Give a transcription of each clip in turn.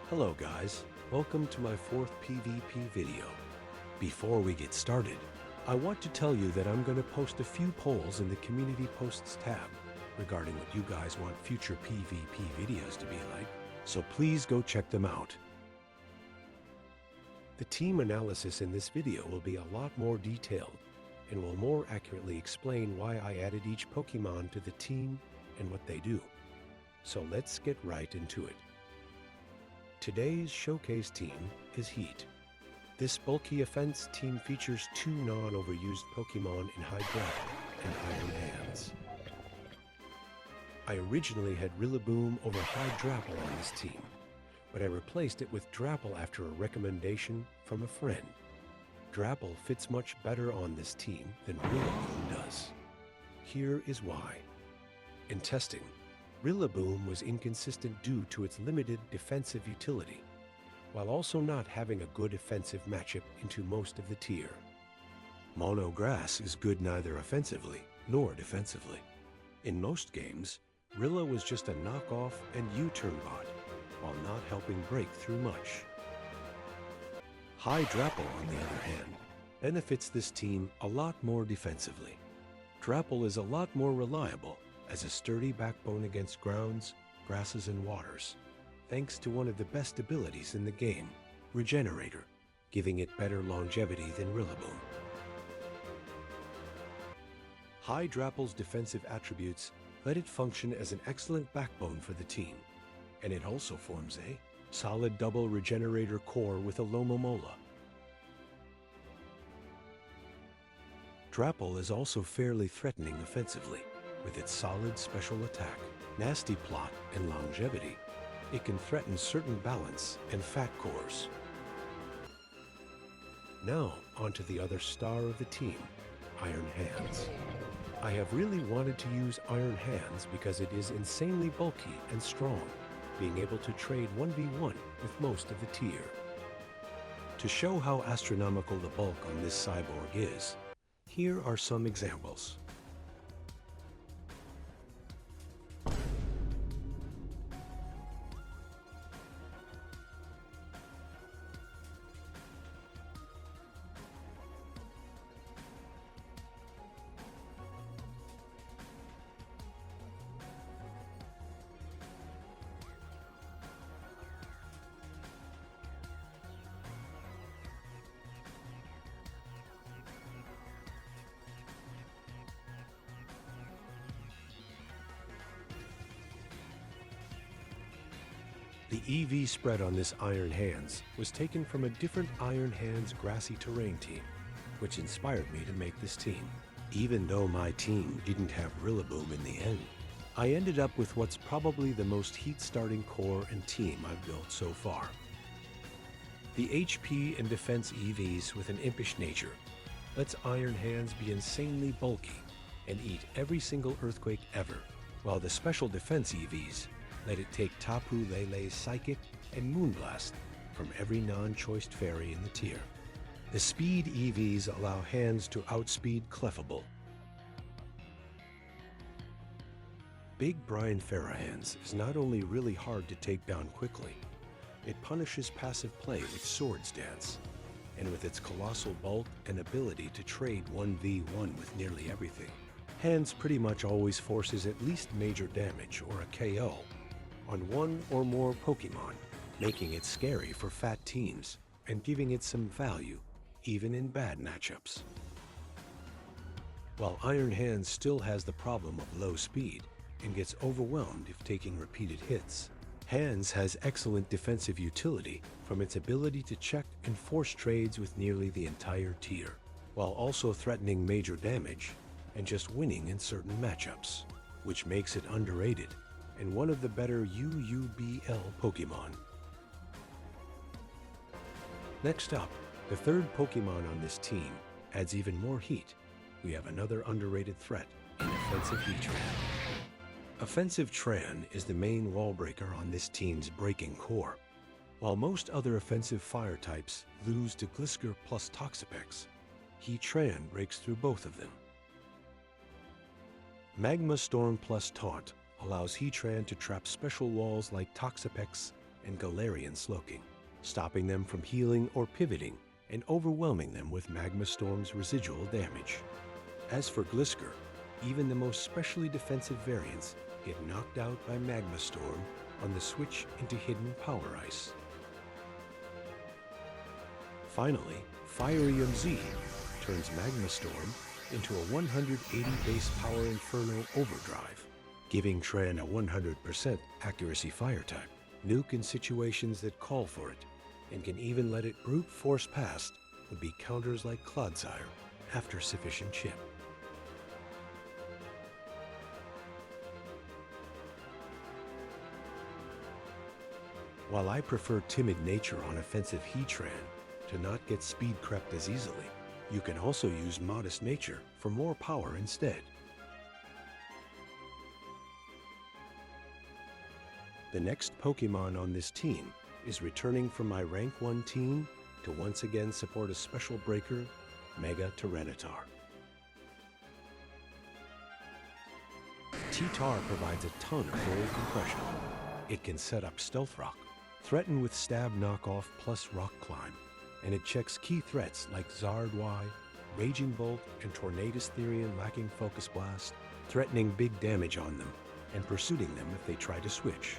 Hello guys, welcome to my 4th PvP video. Before we get started, I want to tell you that I'm going to post a few polls in the Community Posts tab regarding what you guys want future PvP videos to be like, so please go check them out. The team analysis in this video will be a lot more detailed and will more accurately explain why I added each Pokemon to the team and what they do. So let's get right into it. Today's showcase team is Heat. This bulky offense team features 2 non-overused Pokemon in Hydrapple and Iron Hands. I originally had Rillaboom over Hydrapple on this team, but I replaced it with Drapple after a recommendation from a friend. Drapple fits much better on this team than Rillaboom does. Here is why. In testing, Rillaboom was inconsistent due to its limited defensive utility, while also not having a good offensive matchup into most of the tier. Mono Grass is good neither offensively nor defensively. In most games, Rilla was just a knockoff and U-turn bot, while not helping break through much. Hydrapple, on the other hand, benefits this team a lot more defensively. Drapple is a lot more reliable as a sturdy backbone against grounds, grasses, and waters, thanks to one of the best abilities in the game, Regenerator, giving it better longevity than Rillaboom. Hydrapple's defensive attributes let it function as an excellent backbone for the team, and it also forms a solid double Regenerator core with a Lomomola. Drapple is also fairly threatening offensively. With its solid special attack, nasty plot, and longevity, it can threaten certain balance and fat cores. Now, onto the other star of the team, Iron Hands. I have really wanted to use Iron Hands because it is insanely bulky and strong, being able to trade 1v1 with most of the tier. To show how astronomical the bulk on this cyborg is, here are some examples. The EV spread on this Iron Hands was taken from a different Iron Hands grassy terrain team, which inspired me to make this team. Even though my team didn't have Rillaboom in the end, I ended up with what's probably the most heat-starting core and team I've built so far. The HP and defense EVs with an impish nature lets Iron Hands be insanely bulky and eat every single earthquake ever, while the special defense EVs let it take Tapu Lele's Psychic and Moonblast from every non-choiced fairy in the tier. The speed EVs allow Hands to outspeed Clefable. Big Brian Farahands is not only really hard to take down quickly, it punishes passive play with Swords Dance, and with its colossal bulk and ability to trade 1v1 with nearly everything, Hands pretty much always forces at least major damage or a KO on one or more Pokemon, making it scary for fat teams and giving it some value even in bad matchups. While Iron Hands still has the problem of low speed and gets overwhelmed if taking repeated hits, Hands has excellent defensive utility from its ability to check and force trades with nearly the entire tier, while also threatening major damage and just winning in certain matchups, which makes it underrated and one of the better UUBL Pokemon. Next up, the third Pokemon on this team adds even more heat. We have another underrated threat in Offensive Heatran. Offensive Tran is the main wall breaker on this team's breaking core. While most other offensive fire types lose to Glisker plus Toxapex, Heatran breaks through both of them. Magma Storm plus Taunt allows Heatran to trap special walls like Toxapex and Galarian Slowking, stopping them from healing or pivoting and overwhelming them with Magma Storm's residual damage. As for Glisker, even the most specially defensive variants get knocked out by Magma Storm on the switch into Hidden Power Ice. Finally, Firium Z turns Magma Storm into a 180 base power Inferno Overdrive, giving Tran a 100% accuracy fire type, nuke in situations that call for it, and can even let it brute force past would be counters like Clodsire after sufficient chip. While I prefer timid nature on offensive Heatran to not get speed crept as easily, you can also use modest nature for more power instead. The next Pokemon on this team is returning from my Rank 1 team to once again support a special breaker, Mega Tyranitar. T-Tar provides a ton of roll compression. It can set up Stealth Rock, threaten with Stab Knockoff plus Rock Climb, and it checks key threats like Zard Y, Raging Bolt, and Tornadus Therian lacking Focus Blast, threatening big damage on them and pursuing them if they try to switch.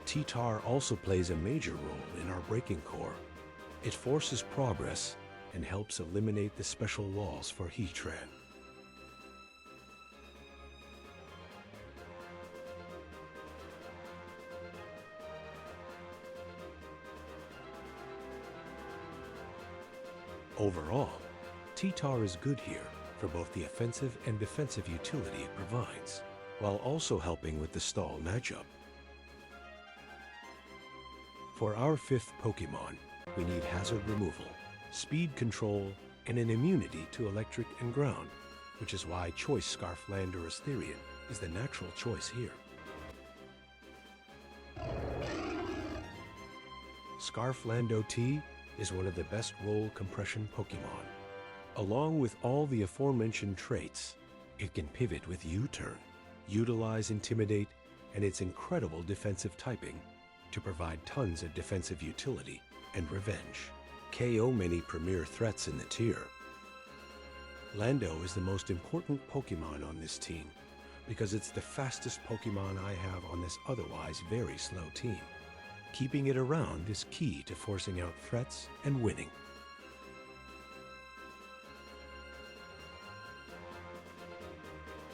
T-Tar also plays a major role in our Breaking Core. It forces progress and helps eliminate the special walls for Heatran. Overall, T-Tar is good here for both the offensive and defensive utility it provides, while also helping with the stall matchup. For our fifth Pokemon, we need hazard removal, speed control, and an immunity to electric and ground, which is why Choice Scarfland or Asterian is the natural choice here. Scarfland OT is one of the best roll compression Pokemon. Along with all the aforementioned traits, it can pivot with U-turn, utilize Intimidate, and its incredible defensive typing to provide tons of defensive utility and revenge. KO many premier threats in the tier. Lando is the most important Pokemon on this team because it's the fastest Pokemon I have on this otherwise very slow team. Keeping it around is key to forcing out threats and winning.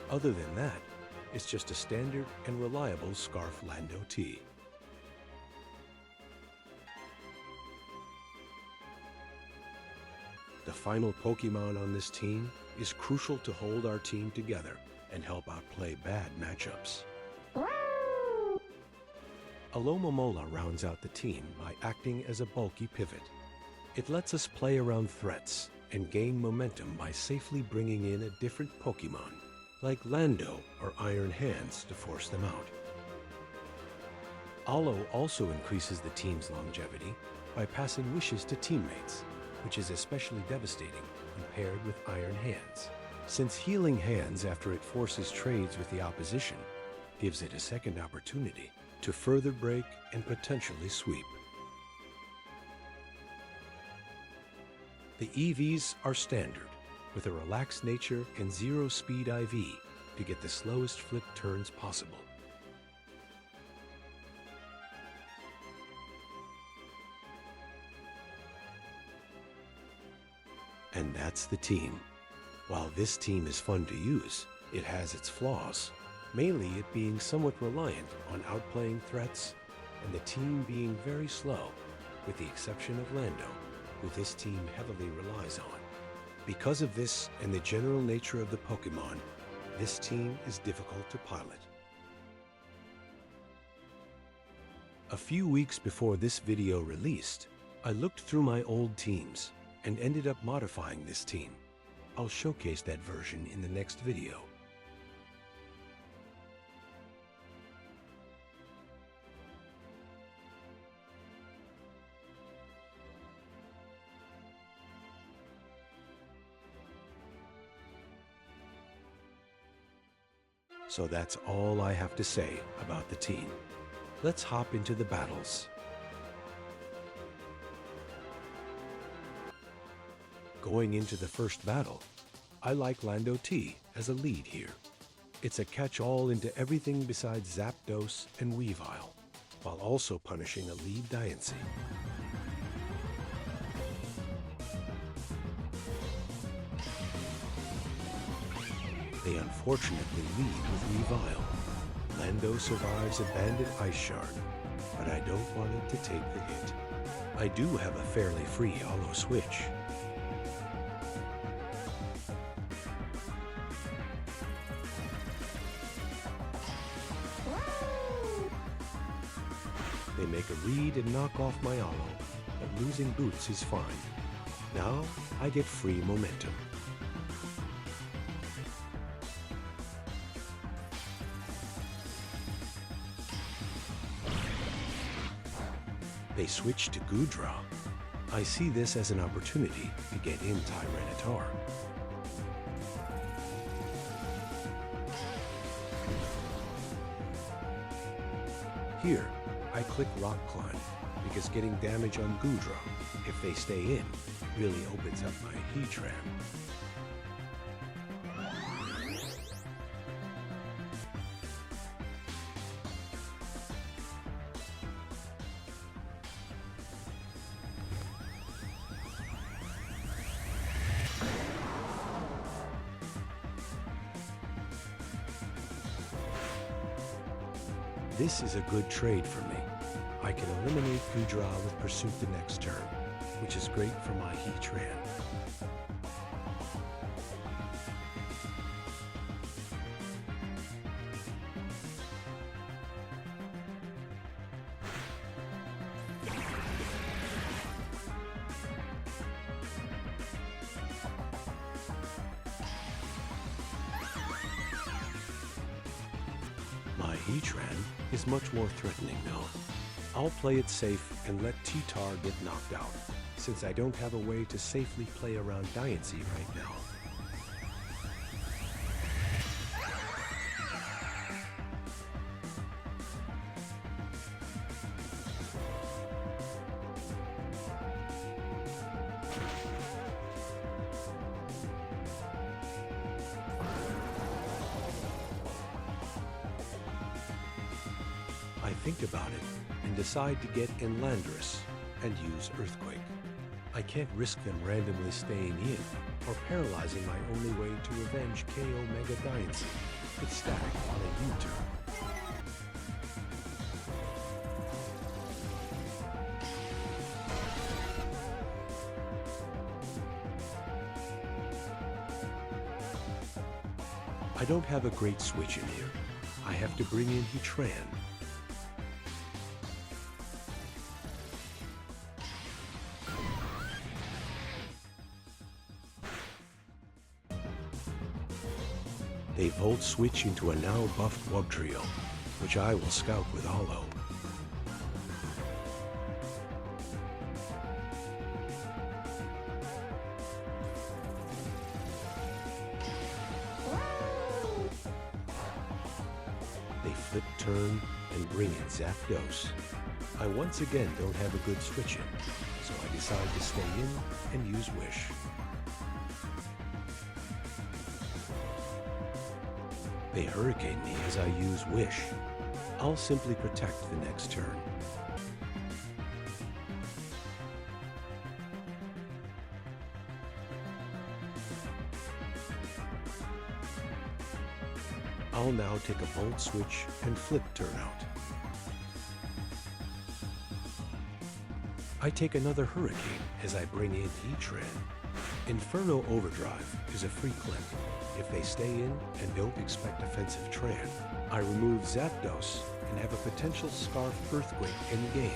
Other than that, it's just a standard and reliable Scarfland OT. The final Pokemon on this team is crucial to hold our team together and help outplay bad matchups. Alomomola rounds out the team by acting as a bulky pivot. It lets us play around threats and gain momentum by safely bringing in a different Pokemon, like Lando or Iron Hands, to force them out. Alo also increases the team's longevity by passing wishes to teammates, which is especially devastating when paired with Iron Hands, since healing Hands after it forces trades with the opposition gives it a second opportunity to further break and potentially sweep. The EVs are standard, with a relaxed nature and zero speed IV to get the slowest flip turns possible. And that's the team. While this team is fun to use, it has its flaws, mainly it being somewhat reliant on outplaying threats and the team being very slow, with the exception of Lando, who this team heavily relies on. Because of this and the general nature of the Pokemon, this team is difficult to pilot. A few weeks before this video released, I looked through my old teams and ended up modifying this team. I'll showcase that version in the next video. So that's all I have to say about the team. Let's hop into the battles. Going into the first battle, I like Lando T as a lead here. It's a catch-all into everything besides Zapdos and Weavile, while also punishing a lead Diancie. They unfortunately lead with Weavile. Lando survives a Bandit Ice Shard, but I don't want it to take the hit. I do have a fairly free Holo Switch. They make a read and knock off my Holo, but losing boots is fine. Now I get free momentum. They switch to Goodra. I see this as an opportunity to get in Tyranitar. Here, I click Rock Climb, because getting damage on Goodra, if they stay in, really opens up my Heatran. This is a good trade for me. I can eliminate Goodra with Pursuit the next turn, which is great for my Heatran. My Heatran is much more threatening now. I'll play it safe and let T-Tar get knocked out, since I don't have a way to safely play around Diancie right now. I think about it and decide to get in Landorus and use Earthquake. I can't risk them randomly staying in or paralyzing my only way to avenge KO Mega Diancie with Static on a U-turn. I don't have a great switch in here. I have to bring in Heatran. They Volt switch into a now buffed Wugtrio, which I will scout with Holo. They flip turn and bring in Zapdos. I once again don't have a good switch in, so I decide to stay in and use Wish. They Hurricane me as I use Wish. I'll simply protect the next turn. I'll now take a Volt switch and flip turn out. I take another Hurricane as I bring in Heatran. Inferno Overdrive is a free click. If they stay in and don't expect offensive Tran, I remove Zapdos and have a potential Scarf Earthquake in the game.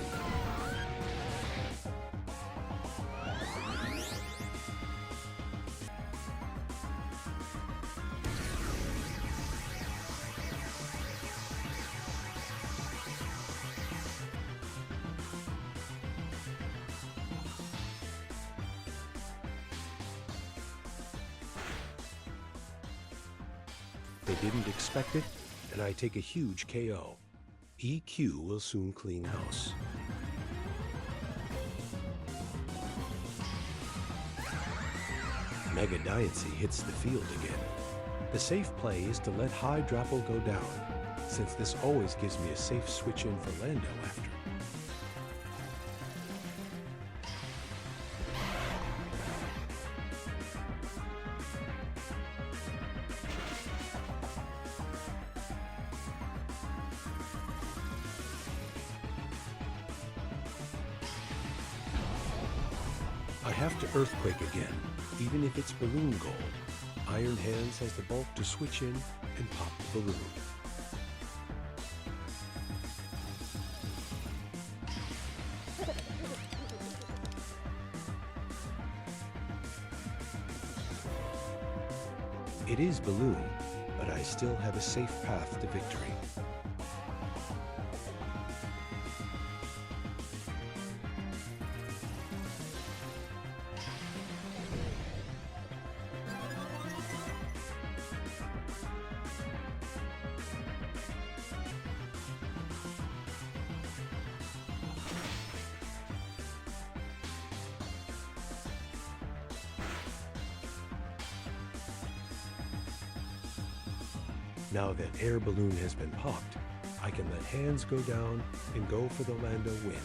They didn't expect it, and I take a huge KO. EQ will soon clean house. Mega Diancy hits the field again. The safe play is to let Hydrapple go down, since this always gives me a safe switch in for Lando after. I have to Earthquake again, even if it's balloon gold. Iron Hands has the bulk to switch in and pop the balloon. It is balloon, but I still have a safe path to victory. Now that air balloon has been popped, I can let Hands go down and go for the Lando win.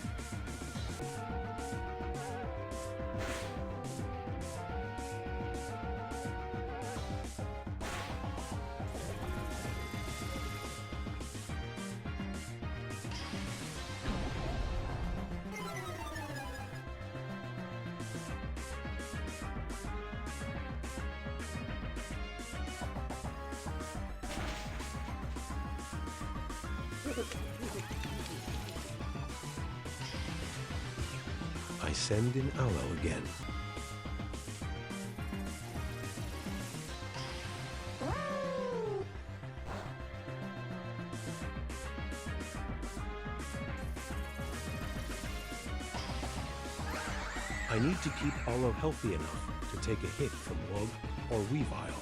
I send in Aloe again. I need to keep Aloe healthy enough to take a hit from Lug or Weavile,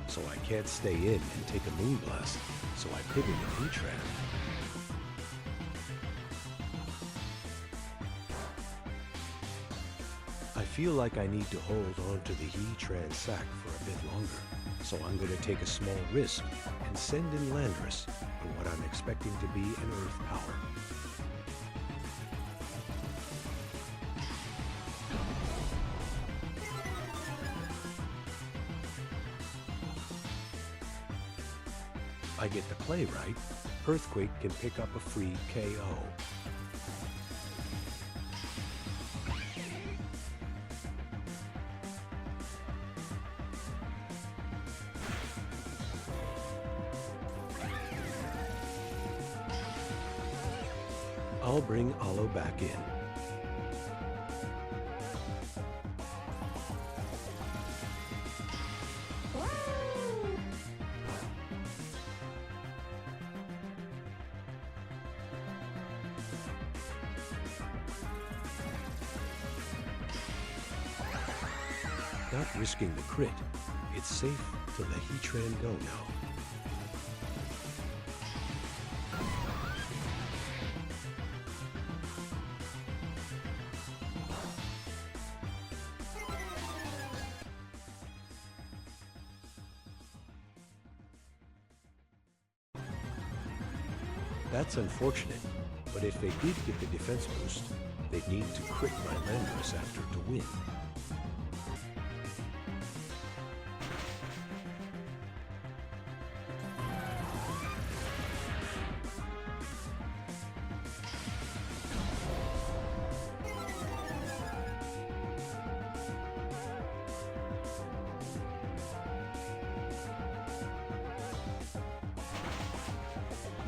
so I can't stay in and take a Moonblast, so I pivot to Heatran. I feel like I need to hold on to the Heatran sack for a bit longer, so I'm going to take a small risk and send in Landorus on what I'm expecting to be an Earth Power. I get the play right, Earthquake can pick up a free KO. I'll bring Aloe back in. Not risking the crit, it's safe to let Heatran go now. That's unfortunate, but if they did get the defense boost, they'd need to crit my Landorus after to win.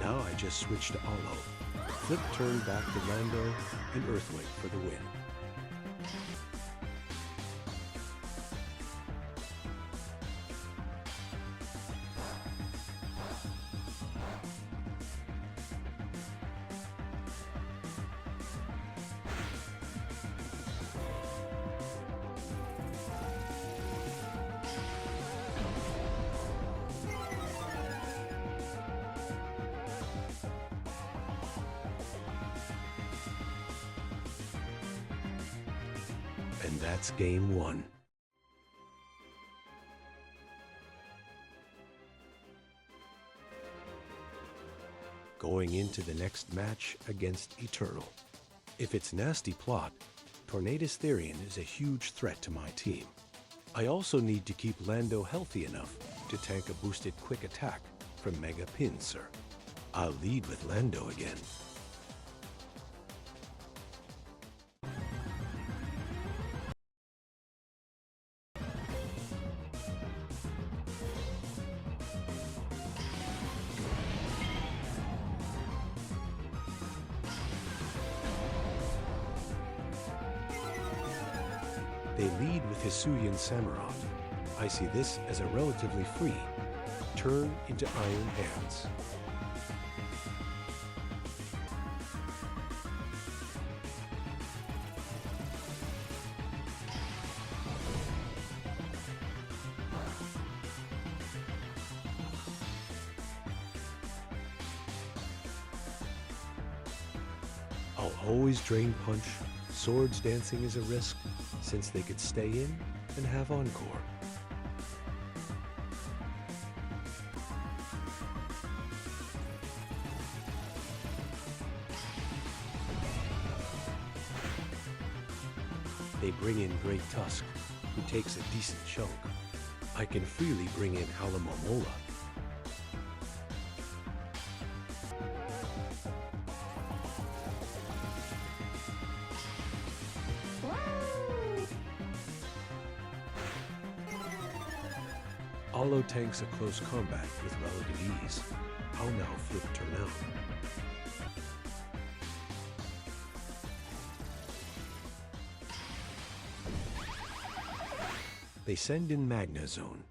Now I just switch to Aloe. Flip turn back to Lando and Earthquake for the win. And that's game 1. Going into the next match against Eternal. If it's nasty plot, Tornadus Therian is a huge threat to my team. I also need to keep Lando healthy enough to tank a boosted quick attack from Mega Pincer. I'll lead with Lando again. They lead with Hisuian Samurott. I see this as a relatively free turn into Iron Hands. I'll always drain punch. Swords dancing is a risk, since they could stay in and have encore. They bring in Great Tusk, who takes a decent chunk. I can freely bring in Alamomola. Alo tanks a close combat with relative ease. I'll now flip turn out. They send in Magna Zone.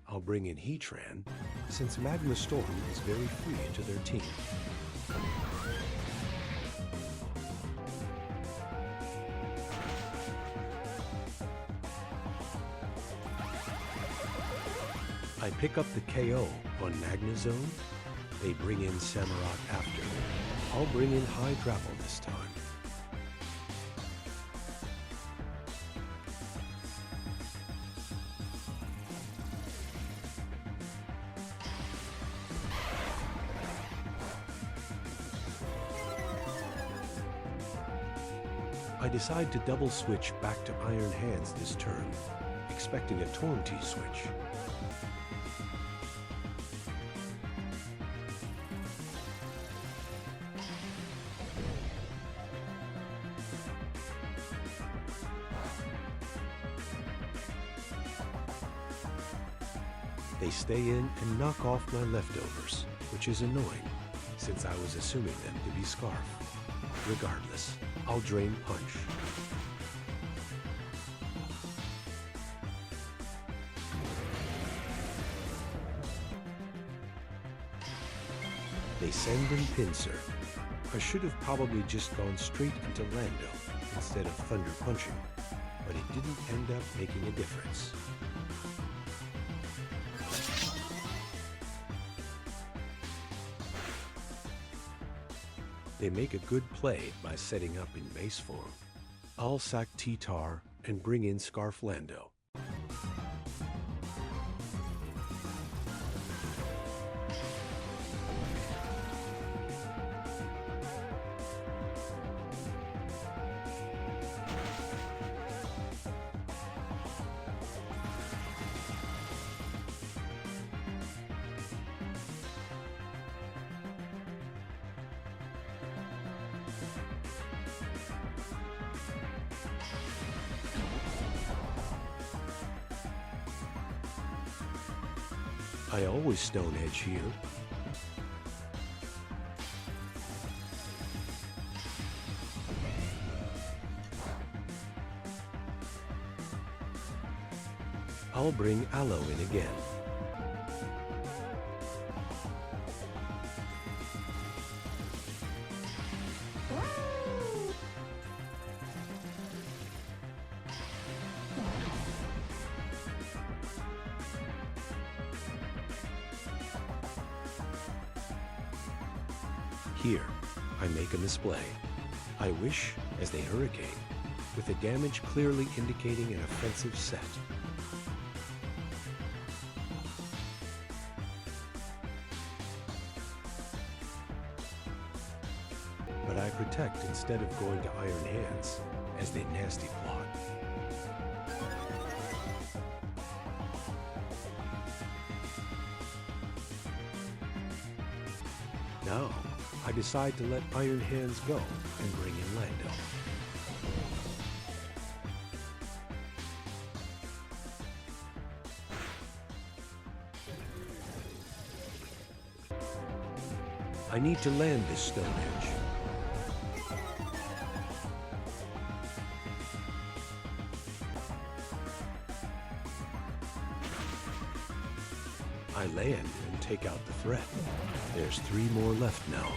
I'll bring in Heatran, since Magma Storm is very free into their team. I pick up the KO on Magna Zone. They bring in Samurott after. I'll bring in Hydrapple this time. I decide to double switch back to Iron Hands this turn, expecting a Torn-T switch. They stay in and knock off my leftovers, which is annoying, since I was assuming them to be Scarf. Regardless, I'll drain punch. They send in Pincer. I should have probably just gone straight into Lando instead of Thunder Punching, but it didn't end up making a difference. They make a good play by setting up in base form. I'll sack T-Tar and bring in Scarf Lando. I always Stone Edge here. I'll bring Aloe in again. Here, I make a misplay. I wish, as they hurricane, with the damage clearly indicating an offensive set. But I protect instead of going to Iron Hands, as they nasty plot. Now, I decide to let Iron Hands go and bring in Lando. I need to land this stone edge. I land and take out the threat. There's 3 more left now.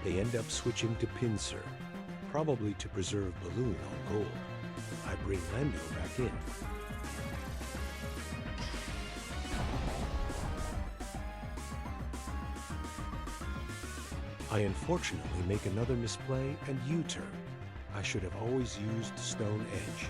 They end up switching to Pincer, probably to preserve Balloon on gold. I bring Lando back in. I unfortunately make another misplay and U-turn. I should have always used Stone Edge.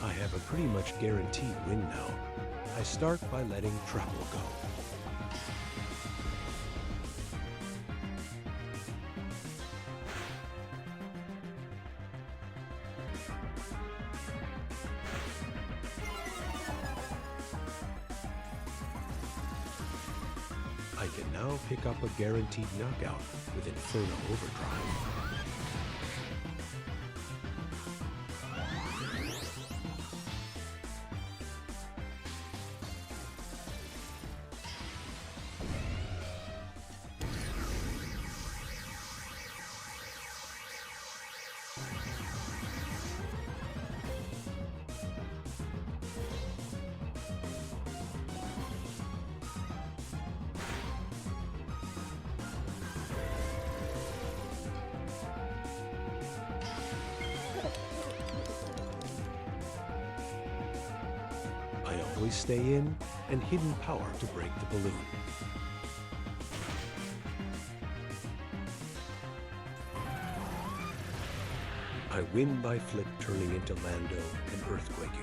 I have a pretty much guaranteed win now. I start by letting Hydrapple go. I can now pick up a guaranteed knockout with Inferno Overdrive. I always stay in and hidden power to break the balloon. I win by flip turning into Lando and earthquaking.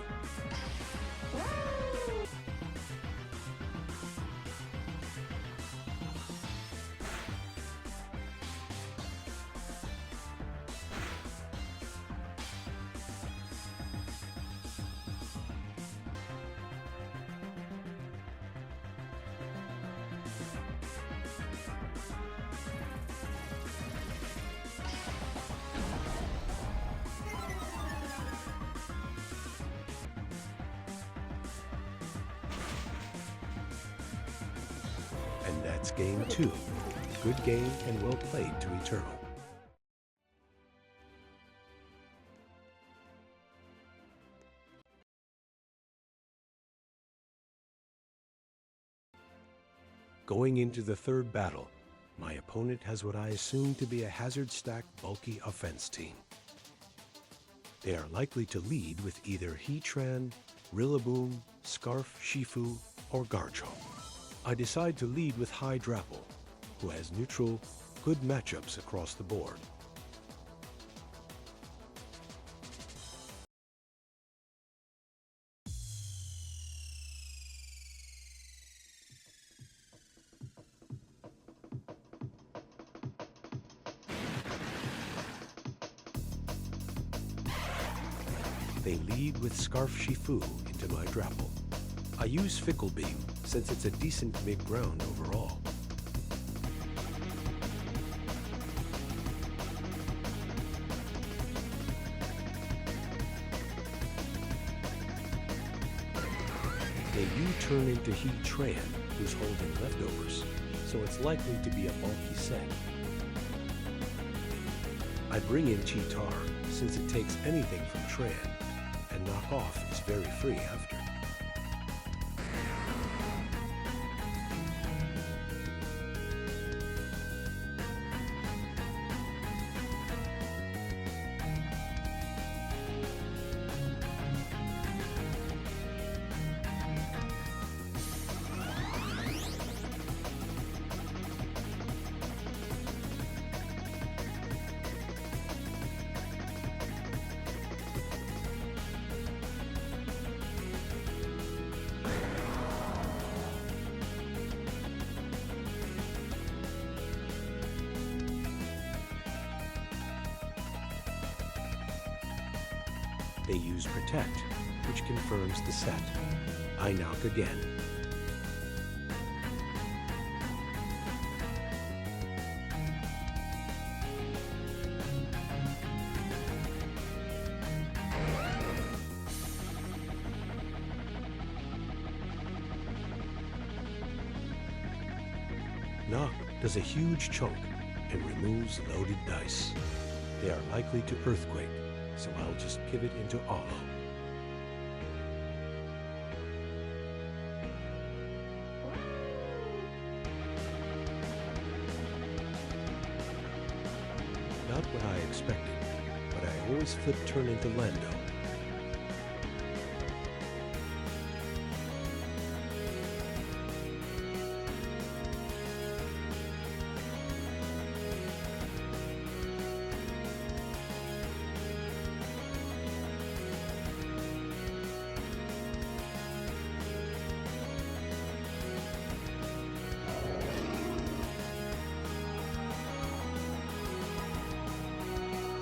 And that's game 2. Good game and well played to Eternal. Going into the third battle, My opponent has what I assume to be a hazard-stacked, bulky offense team. They are likely to lead with either Heatran, Rillaboom, Scarf, Shifu, or Garchomp. I decide to lead with Hydrapple, who has neutral, good matchups across the board. They lead with Scarf Shifu into my Drapple. I use Fickle Beam since it's a decent mid-ground overall. They U-turn into Heatran, who's holding leftovers, so it's likely to be a bulky set. I bring in Cheetar since it takes anything from Tran, and knock off is very free after. They use Protect, which confirms the set. I knock again. Knock does a huge chunk and removes loaded dice. They are likely to Earthquake, so I'll just pivot into Alo. Not what I expected, but I always flip turn into Lando.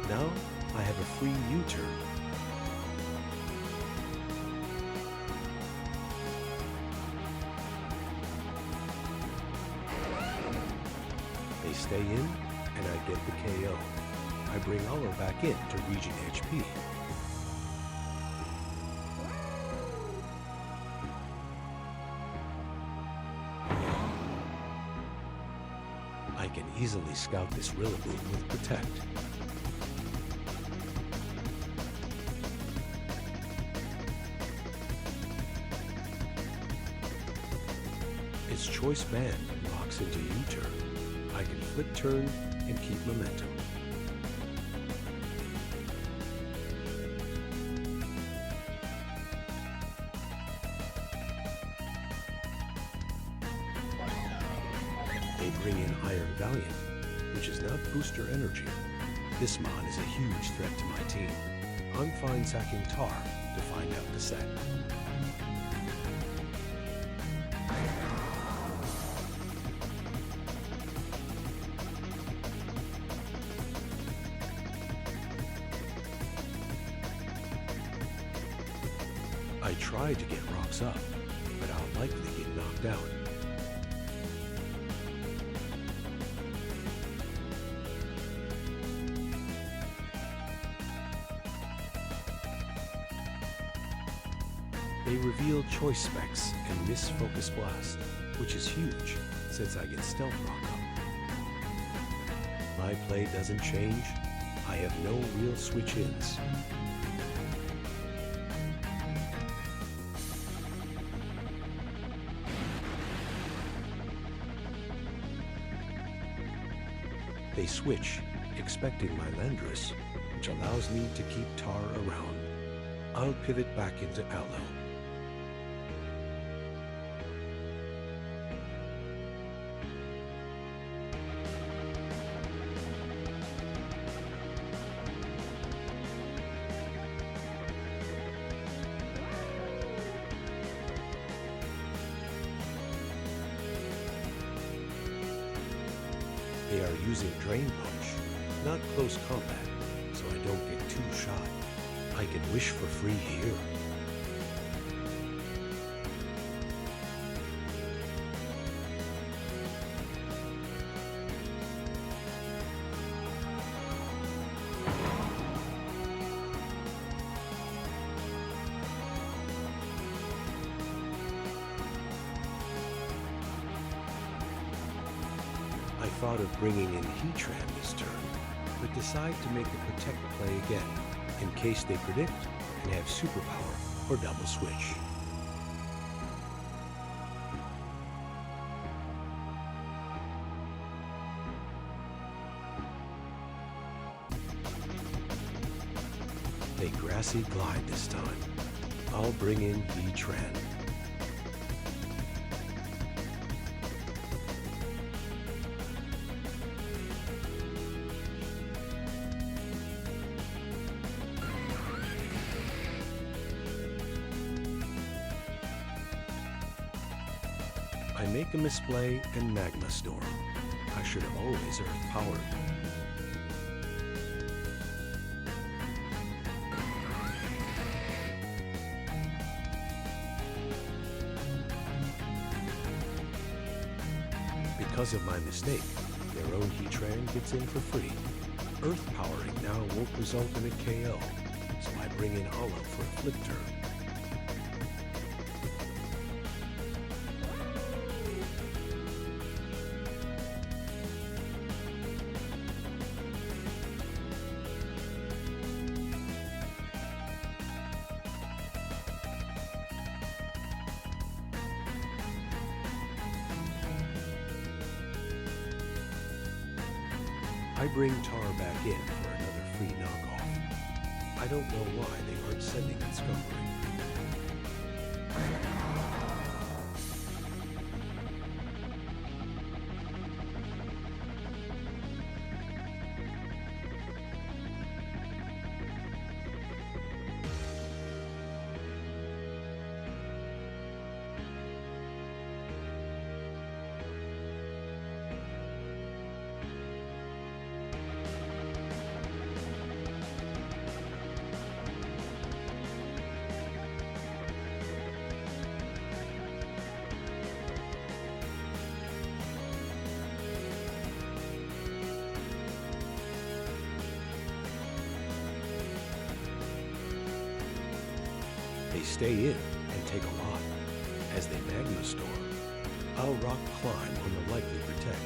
Now, I have a free U-turn. They stay in, and I get the KO. I bring Alo back in to regen HP. I can easily scout this Rillaboom with Protect. Its choice band locks into U-turn. I can flip turn and keep momentum. They bring in Iron Valiant, which is not booster energy. This mon is a huge threat to my team. I'm fine sacking Tar to find out the set. I try to get rocks up, but I'll likely get knocked out. They reveal Choice Specs and miss Focus Blast, which is huge since I get Stealth Rock up. My play doesn't change. I have no real switch-ins. They switch, expecting my Landris, which allows me to keep Tar around. I'll pivot back into Aloe. They are using Drain Punch, not close combat, so I don't get too shot. I can wish for free here. I thought of bringing in Heatran this turn, but decide to make the Protect play again, in case they predict and have Superpower or Double Switch. They Grassy Glide this time. I'll bring in Heatran. I make a misplay and Magma Storm. I should have always Earth Powered. Because of my mistake, their own Heatran gets in for free. Earth Powering now won't result in a KO, so I bring in Aloe for a flip turn. I bring Tar back in for another free knockoff. I don't know why they aren't sending it scumbering. They stay in and take a lot. As they Magma Storm, I'll Rock Climb on the likely Protect.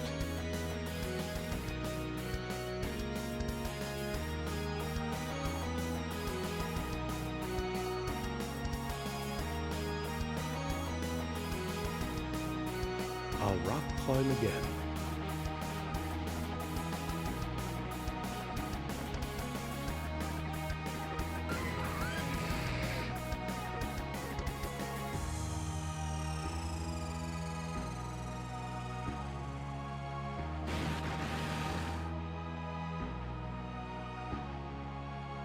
I'll Rock Climb again.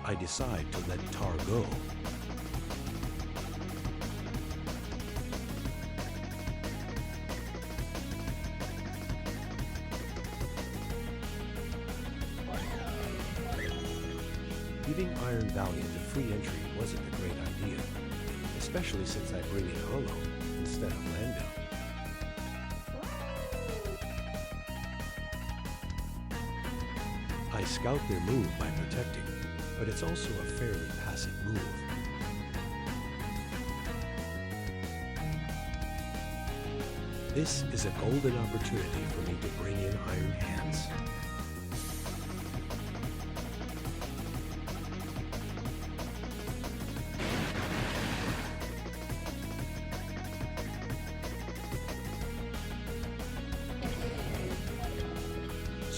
I decide to let Tar go. Giving Iron Valiant a free entry wasn't a great idea, especially since I bring in Aloe instead of Lando. I scout their move by protecting, but it's also a fairly passive move. This is a golden opportunity for me to bring in Iron Hands.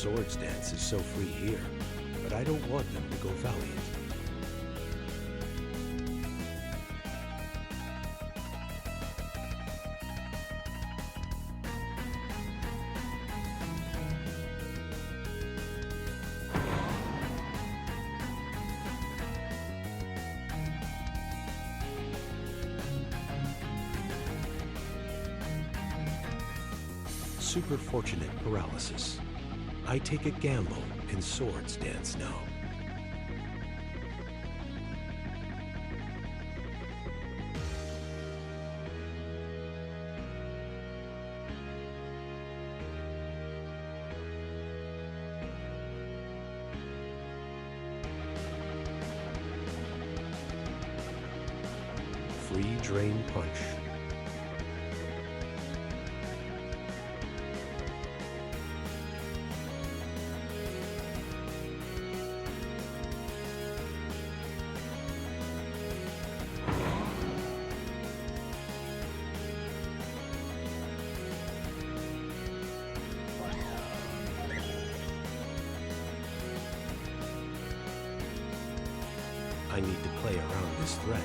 Swords Dance is so free here, but I don't want them to go valiant. Super fortunate paralysis. I take a gamble in Swords Dance now. Free Drain Punch. I need to play around this threat.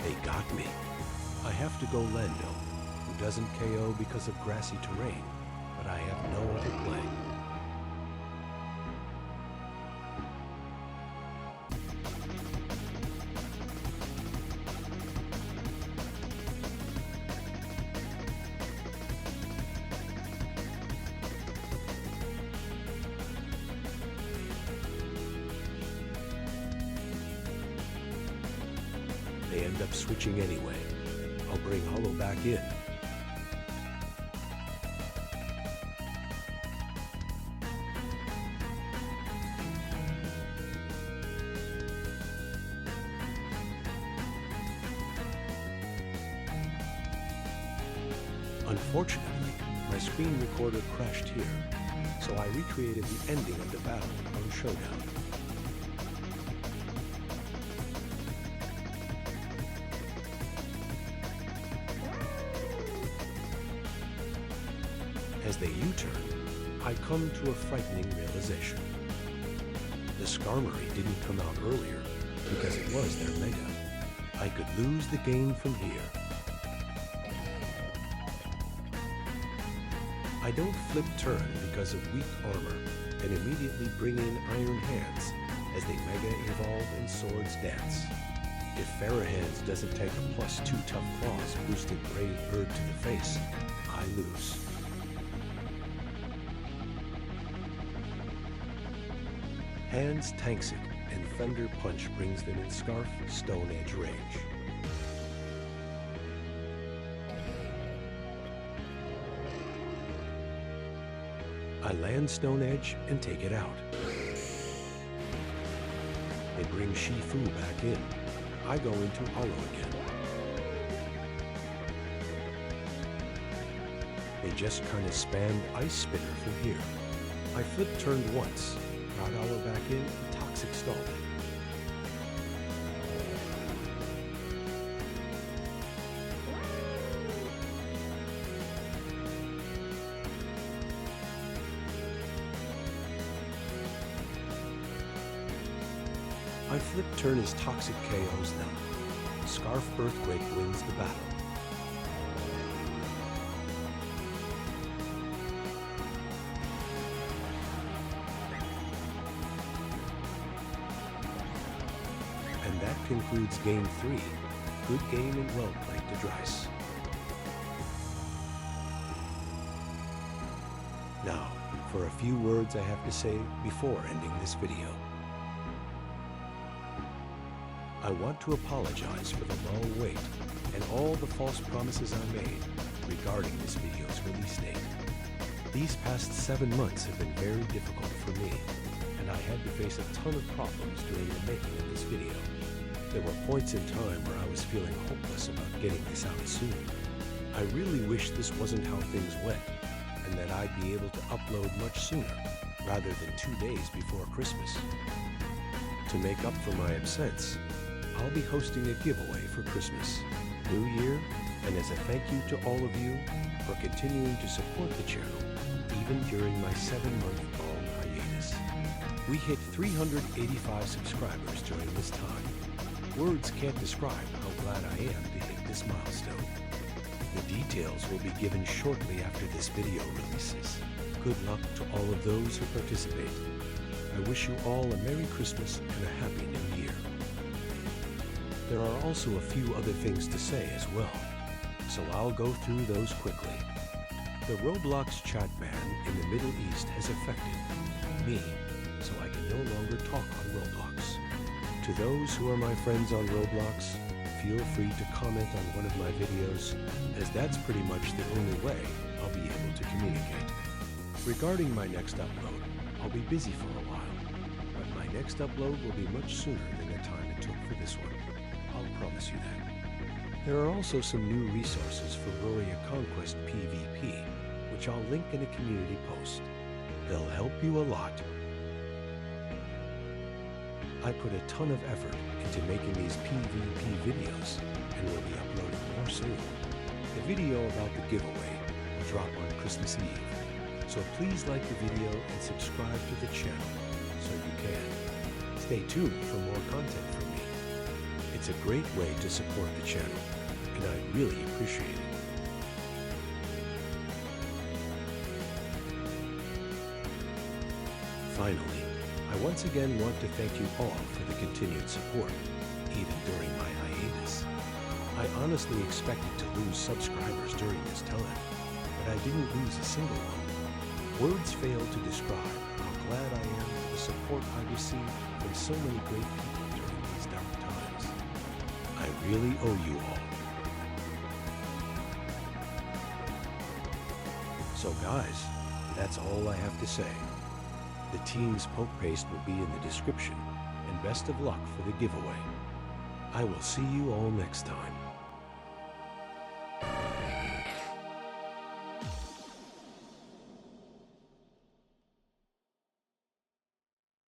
They got me. I have to go Lando, who doesn't KO because of grassy terrain, but I have no other play. They end up switching anyway. I'll bring Hollow back in. Unfortunately, my screen recorder crashed here, so I recreated the ending of the battle on Showdown. As they U-turn, I come to a frightening realization. The Skarmory didn't come out earlier because it was their Mega. I could lose the game from here. I don't flip turn because of weak armor and immediately bring in Iron Hands as they Mega evolve in Swords Dance. If Farrah Hands doesn't take a +2 Tough Claws boosted Brave Bird to the face, I lose. Hands tanks it, and Thunder Punch brings them in Scarf Stone Edge range. I land Stone Edge and take it out. They bring Shifu back in. I go into Hollow again. They just kind of spammed Ice Spinner from here. I flip turned once, got Hollow back in, and Toxic stalled it. I flip turn as Toxic KOs them. Scarf Earthquake wins the battle. And that concludes Game 3. Good game and well played to Dryce. Now, for a few words I have to say before ending this video. I want to apologize for the long wait and all the false promises I made regarding this video's release date. These past 7 months have been very difficult for me, and I had to face a ton of problems during the making of this video. There were points in time where I was feeling hopeless about getting this out soon. I really wish this wasn't how things went, and and that I'd be able to upload much sooner, rather than 2 days before Christmas. To make up for my absence, I'll be hosting a giveaway for Christmas, New Year, and as a thank you to all of you for continuing to support the channel, even during my 7-month-long hiatus. We hit 385 subscribers during this time. Words can't describe how glad I am to hit this milestone. The details will be given shortly after this video releases. Good luck to all of those who participate. I wish you all a Merry Christmas and a Happy New Year. There are also a few other things to say as well, so I'll go through those quickly. The Roblox chat ban in the Middle East has affected me, so I can no longer talk on Roblox. To those who are my friends on Roblox, feel free to comment on one of my videos, as that's pretty much the only way I'll be able to communicate. Regarding my next upload, I'll be busy for a while, but my next upload will be much sooner than the time it took for this one. I'll promise you that. There are also some new resources for Roria Conquest PvP, which I'll link in a community post. They'll help you a lot. I put a ton of effort into making these PvP videos, and will be uploading more soon. The video about the giveaway will drop on Christmas Eve, so please like the video and subscribe to the channel so you can. Stay tuned for more content from me. It's a great way to support the channel, and I really appreciate it. Finally, I once again want to thank you all for the continued support, even during my hiatus. I honestly expected to lose subscribers during this time, but I didn't lose a single one. Words fail to describe how glad I am for the support I received from so many great people during these dark times. I really owe you all. So guys, that's all I have to say. The team's poke paste will be in the description, and best of luck for the giveaway. I will see you all next time.